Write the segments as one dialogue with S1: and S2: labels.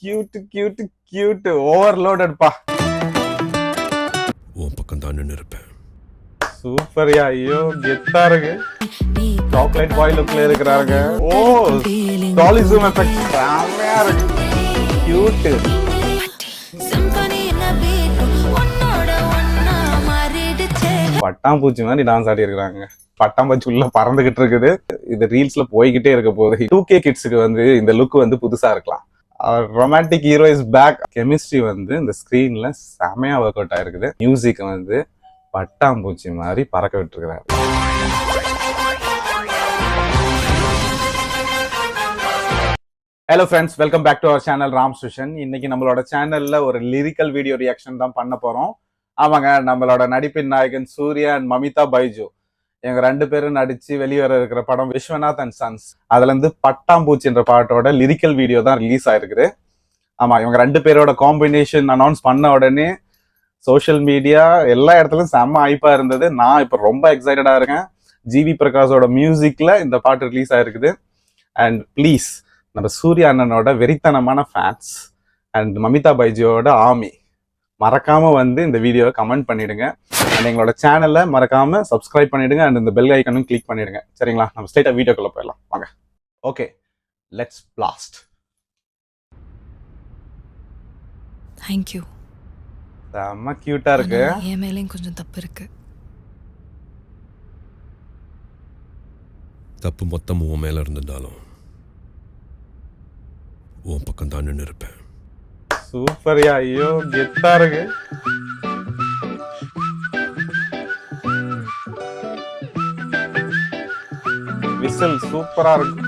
S1: Cute ஓவர்லோடட்பா.
S2: உன் பக்கம் தான் நின்று இருப்பேன்.
S1: சூப்பர்யா, ஐயோ கெத்தா இருக்கு. சாக்லேட் பாய் லுக்ல இருக்கிறாங்க. ஓ டாலி ஜூம் எஃபெக்ட் செமையா இருக்கு. கியூட். பட்டாம்பூச்சி மாதிரி டான்ஸ் ஆடி இருக்காங்க. பட்டாம்பூச்சி உள்ள பறந்துகிட்டு இருக்குது. இது ரீல்ஸ்ல போய்கிட்டே இருக்க போகுது. 2K கிட்ஸுக்கு வந்து இந்த லுக் வந்து புதுசா இருக்கலாம். Romantic hero is back. Chemistry வந்து இந்த ஸ்கிரீன்ல செமையா ஒர்க் அவுட் ஆயிருக்குது. மியூசிக் வந்து பட்டாம்பூச்சி மாதிரி பறக்க விட்டுருக்கிறாரு. Hello friends, welcome back to our channel Ram's vision. இன்னைக்கு நம்மளோட சேனல்ல ஒரு லிரிக்கல் வீடியோ ரியாக்ஷன் தான் பண்ண போறோம். ஆமாங்க, நம்மளோட நடிப்பின் நாயகன் சூர்யா அண்ட் மமிதா பைஜு எங்க 2 பேரும் நடிச்சு வெளிவர இருக்கிற படம் விஸ்வநாத் அண்ட் சன்ஸ். அதுல இருந்து பட்டாம்பூச்சின்ற பாட்டோட லிரிக்கல் வீடியோ தான் ரிலீஸ் ஆயிருக்குது. ஆமா, இவங்க 2 பேரோட காம்பினேஷன் அனௌன்ஸ் பண்ண உடனே சோஷியல் மீடியா எல்லா இடத்துலயும் செம்ம ஹைப்பா இருந்தது. நான் இப்ப ரொம்ப எக்ஸைட்டடா இருக்கேன். ஜிவி பிரகாஷோட மியூசிக்ல இந்த பாட்டு ரிலீஸ் ஆயிருக்குது. அண்ட் ப்ளீஸ், நம்ம சூர்யா அண்ணனோட வெறித்தனமான ஃபேன்ஸ் அண்ட் மமிதா பைஜியோட ஆர்மி மறக்காம வந்து இந்த வீடியோவை கமெண்ட் பண்ணிடுங்க. அண்ட் எங்களோட சேனலை மறக்காம சப்ஸ்கிரைப் பண்ணிடுங்க. அண்ட் இந்த பெல் ஐக்கனும் கிளிக் பண்ணிடுங்க. சரிங்களா? நம்ம ஸ்ட்ரைட்டா வீடியோக்குள்ள போயிடலாம் வாங்க. Okay, let's blast.
S3: Thank you.
S1: செம்ம கியூட்டா இருக்கு.
S3: என் மேலேயும் கொஞ்சம் தப்பு இருக்கு.
S2: தப்பு மொத்தம் உன் மேல இருந்திருந்தாலும் உன் பக்கம் தான் நின்று இருப்பேன்.
S1: சூப்பர்யா, ஐயோ கெத்தா இருக்கு. விசில் சூப்பரா இருக்கு.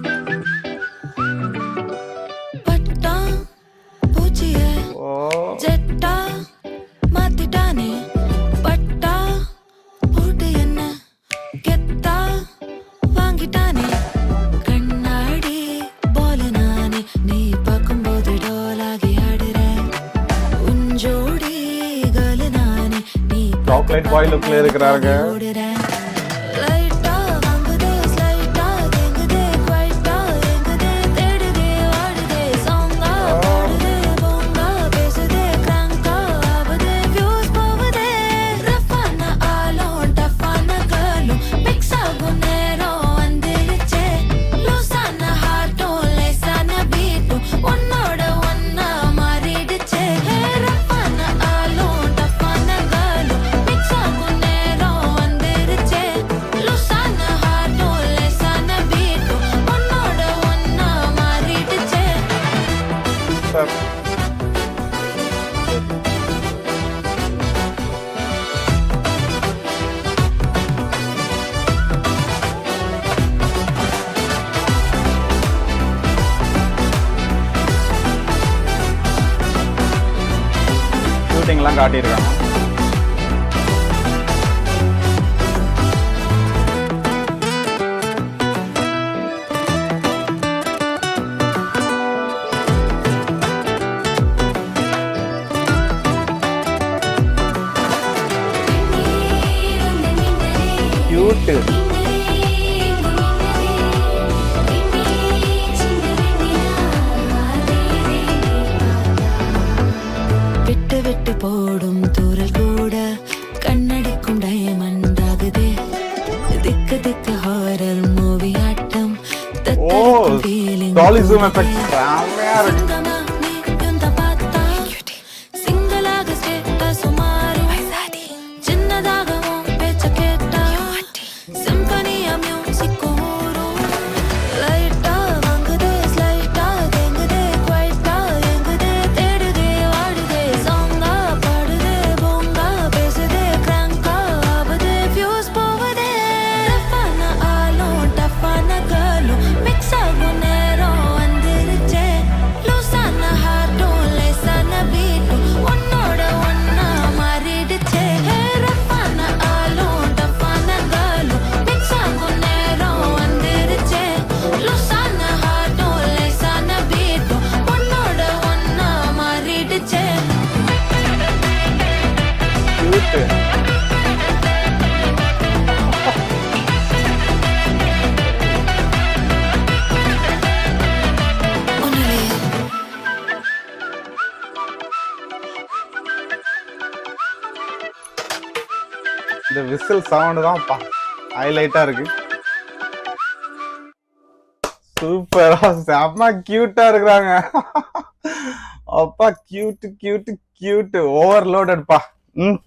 S1: சாக்லேட் பாய் லுக்ல இருக்கிறாங்க. ஷூட்டிங்லாம் காட்டியிருக்காங்க. கியூட்.
S3: விட்டு விட்டு போடும் தூரல் கூட கண்ணடிக்கும் டைமண்ட் ஆகுதே. திக்கு திக்கு ஹாரர் மூவி ஆட்டம்.
S1: ஓ டாலி ஜூம் எஃபெக்ட் செமையா இருக்கு. இந்த விசில் சவுண்டு தான் ஹைலைட்டா இருக்கு. சூப்பரா செம்ம கியூட்டா இருக்கிறாங்க. அப்பா கியூட் கியூட் கியூட் ஓவர்லோடட்பா.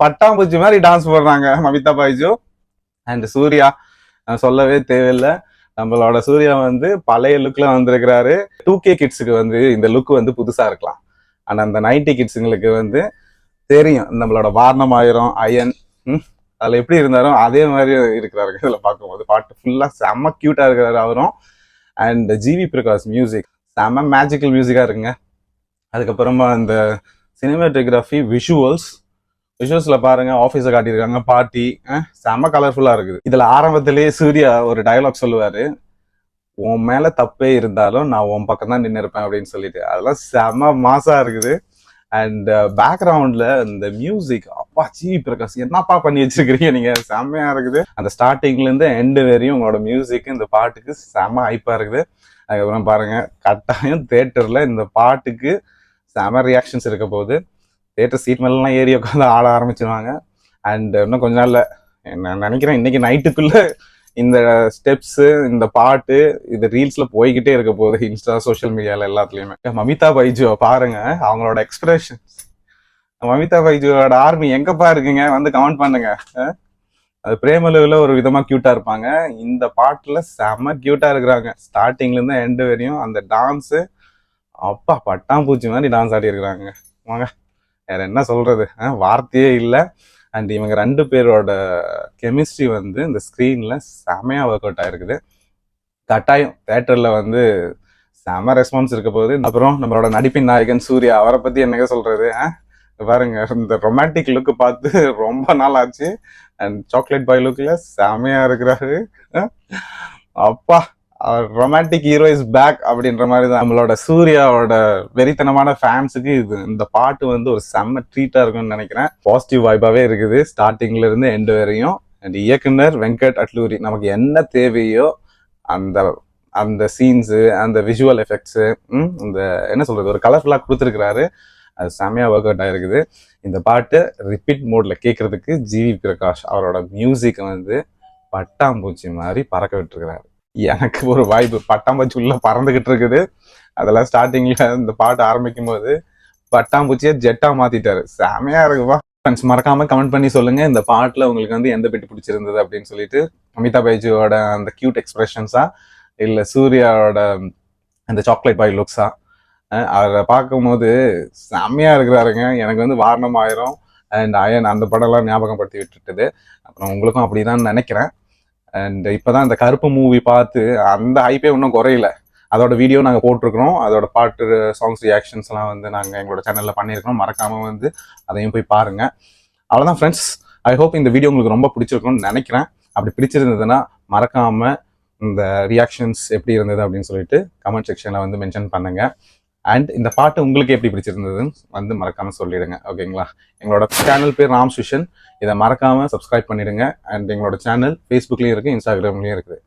S1: பட்டாம்பூச்சி மாதிரி டான்ஸ் போடுறாங்க மமிதா பைஜு அண்ட் சூர்யா. சொல்லவே தேவையில்லை, நம்மளோட சூர்யா வந்து பழைய லுக்ல வந்திருக்கிறாரு. 2K கிட்ஸுக்கு வந்து இந்த லுக் வந்து புதுசா இருக்கலாம், ஆனா அந்த 90 கிட்ஸுங்களுக்கு வந்து தெரியும் நம்மளோட வாரணம் ஆயிரம் அயன் அதுல எப்படி இருந்தாலும் அதே மாதிரி இருக்கிறாரு. இதுல பார்க்கும்போது பாட்டு ஃபுல்லா செம்ம கியூட்டா இருக்கிறாரு அவரும். அண்ட் ஜிவி பிரகாஷ் மியூசிக் செம்ம மேஜிக்கல் மியூசிக்கா இருக்குங்க. அதுக்கப்புறமா இந்த சினிமாட்டோகிராஃபி விஷுவல்ஸ்ல பாருங்க, ஆஃபீஸை காட்டியிருக்காங்க, பார்ட்டி செம்ம கலர்ஃபுல்லா இருக்குது. இதுல ஆரம்பத்திலேயே சூர்யா ஒரு டயலாக் சொல்லுவாரு, உன் மேல தப்பே இருந்தாலும் நான் உன் பக்கம் தான் நின்று இருப்பேன் அப்படின்னு சொல்லிட்டு. அதெல்லாம் செம்ம மாசா இருக்குது. அண்ட் பேக்ரவுண்ட்ல இந்த மியூசிக் அப்பா ஜிவி பிரகாஷ் என்னப்பா பண்ணி வச்சிருக்கிறீங்க நீங்க, செம்மையா இருக்குது. அந்த ஸ்டார்டிங்ல இருந்து எண்டு வரையும் உங்களோட மியூசிக் இந்த பாட்டுக்கு செம்ம ஹைப்பா இருக்குது. அதுக்கப்புறம் பாருங்க, கட்டாயம் தியேட்டர்ல இந்த பாட்டுக்கு செம ரியாக்ஷன்ஸ் இருக்க போகுது. தியேட்டர் சீட் மேலாம் ஏறி உட்காந்து ஆட ஆரம்பிச்சிருவாங்க. அண்ட் இன்னும் கொஞ்ச நாள்ல நான் நினைக்கிறேன் இன்னைக்கு நைட்டுக்குள்ள இந்த ஸ்டெப்ஸ் இந்த பாட்டு இது ரீல்ஸ்ல போய்கிட்டே இருக்க போகுது, இன்ஸ்டா சோஷியல் மீடியால எல்லாத்துலயுமே. மமிதா பைஜு பாருங்க, அவங்களோட எக்ஸ்பிரஷன். மமிதா பைஜுவோட ஆர்மி எங்கப்பா இருக்குங்க, வந்து கமெண்ட் பண்ணுங்க. அது பிரேமலுவில் ஒரு விதமா கியூட்டா இருப்பாங்க, இந்த பாட்டுல செம்ம கியூட்டா இருக்கிறாங்க. ஸ்டார்டிங்ல இருந்து எண்டு வரையும் அந்த டான்ஸ் அப்பா பட்டாம்பூச்சி மாதிரி டான்ஸ் ஆடி இருக்கிறாங்க. வாங்க வேற என்ன சொல்றது, வார்த்தையே இல்லை. அண்ட் இவங்க 2 பேரோட கெமிஸ்ட்ரி வந்து இந்த ஸ்க்ரீன்ல செமையா ஒர்க் அவுட் ஆயிருக்குது. கட்டாயம் தேட்டர்ல வந்து செம ரெஸ்பான்ஸ் இருக்க போகுது. அப்புறம் நம்மளோட நடிப்பின் நாயகன் சூர்யா, அவரை பத்தி என்னங்க சொல்றது. பாருங்க, இந்த ரொமான்டிக் லுக் பார்த்து ரொம்ப நாள் ஆச்சு. அண்ட் சாக்லேட் பாய் லுக்ல செமையா இருக்கிறாரு. அப்பா ரொமான்டிக் ஹீரோ இஸ் பேக் அப்படின்ற மாதிரி தான். நம்மளோட சூர்யாவோட வெறித்தனமான ஃபேன்ஸுக்கு இந்த பாட்டு வந்து ஒரு செம்ம ட்ரீட்டா இருக்கும்னு நினைக்கிறேன். பாசிட்டிவ் வைபாவே இருக்குது ஸ்டார்டிங்ல இருந்து எண்டு வரையும். அண்ட் இயக்குனர் வெங்கட் அட்லூரி நமக்கு என்ன தேவையோ அந்த அந்த சீன்ஸு அந்த விஷுவல் எஃபெக்ட்ஸு இந்த என்ன சொல்றது ஒரு கலர்ஃபுல்லா கொடுத்துருக்கிறாரு. அது செம்மையா ஒர்க் அவுட் ஆயிருக்குது. இந்த பாட்டு ரிப்பீட் மோட்ல கேட்கறதுக்கு ஜிவி பிரகாஷ் அவரோட மியூசிக் வந்து பட்டாம்பூச்சி மாதிரி பறக்க விட்டுருக்கிறாரு. எனக்கு ஒரு வாய்ப்பு, பட்டாம்பூச்சி உள்ள பறந்துகிட்டு இருக்குது. அதெல்லாம் ஸ்டார்டிங்ல இந்த பாட்டு ஆரம்பிக்கும் போது பட்டாம்பூச்சியை ஜெட்டா மாத்திட்டாரு. செமையா இருக்குப்பா. ஃப்ரெண்ட்ஸ் மறக்காம கமெண்ட் பண்ணி சொல்லுங்க, இந்த பாட்டுல உங்களுக்கு வந்து எந்த பெட்டு பிடிச்சிருந்தது அப்படின்னு சொல்லிட்டு. அமிதா பைஜுவோட அந்த கியூட் எக்ஸ்பிரஷன்ஸா இல்ல சூர்யாவோட அந்த சாக்லேட் பாய் லுக்ஸா. அவரை பார்க்கும்போது செம்மையா இருக்கிறாருங்க. எனக்கு வந்து வாரணம் ஆயிரம் அண்ட் அயன் அந்த படம்லாம் ஞாபகப்படுத்தி விட்டுட்டுது. அப்புறம் உங்களுக்கும் அப்படிதான் நினைக்கிறேன். அண்ட் இப்போதான் இந்த கருப்பு மூவி பார்த்து அந்த ஹைப்பே இன்னும் குறையல. அதோட வீடியோ நாங்கள் போட்டிருக்கிறோம், அதோட பாட்டு சாங்ஸ் ரியாக்ஷன்ஸ்லாம் வந்து நாங்கள் எங்களோட சேனலில் பண்ணியிருக்கிறோம். மறக்காம வந்து அதையும் போய் பாருங்க. அவ்வளோதான் ஃப்ரெண்ட்ஸ், ஐ ஹோப் இந்த வீடியோ உங்களுக்கு ரொம்ப பிடிச்சிருக்கும்னு நினைக்கிறேன். அப்படி பிடிச்சிருந்ததுன்னா மறக்காம இந்த ரியாக்ஷன்ஸ் எப்படி இருந்தது அப்படின்னு சொல்லிட்டு கமெண்ட் செக்ஷன்ல வந்து மென்ஷன் பண்ணுங்க. அண்ட் இந்த பாட்டு உங்களுக்கு எப்படி பிடிச்சிருந்ததுன்னு வந்து மறக்காம சொல்லிடுங்க, ஓகேங்களா? எங்களோட சேனல் பேர் ராம் சுஷன், இதை மறக்காம சப்ஸ்கிரைப் பண்ணிடுங்க. அண்ட் எங்களோட சேனல் ஃபேஸ்புக்லயும் இருக்கு, இன்ஸ்டாகிராம்லயும் இருக்குது,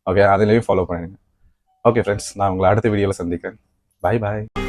S1: ஓகே? அதுலயும் ஃபாலோ பண்ணிடுங்க. ஓகே ஃப்ரெண்ட்ஸ், நான் உங்களை அடுத்த வீடியோவில் சந்திக்கிறேன். பாய் பாய்.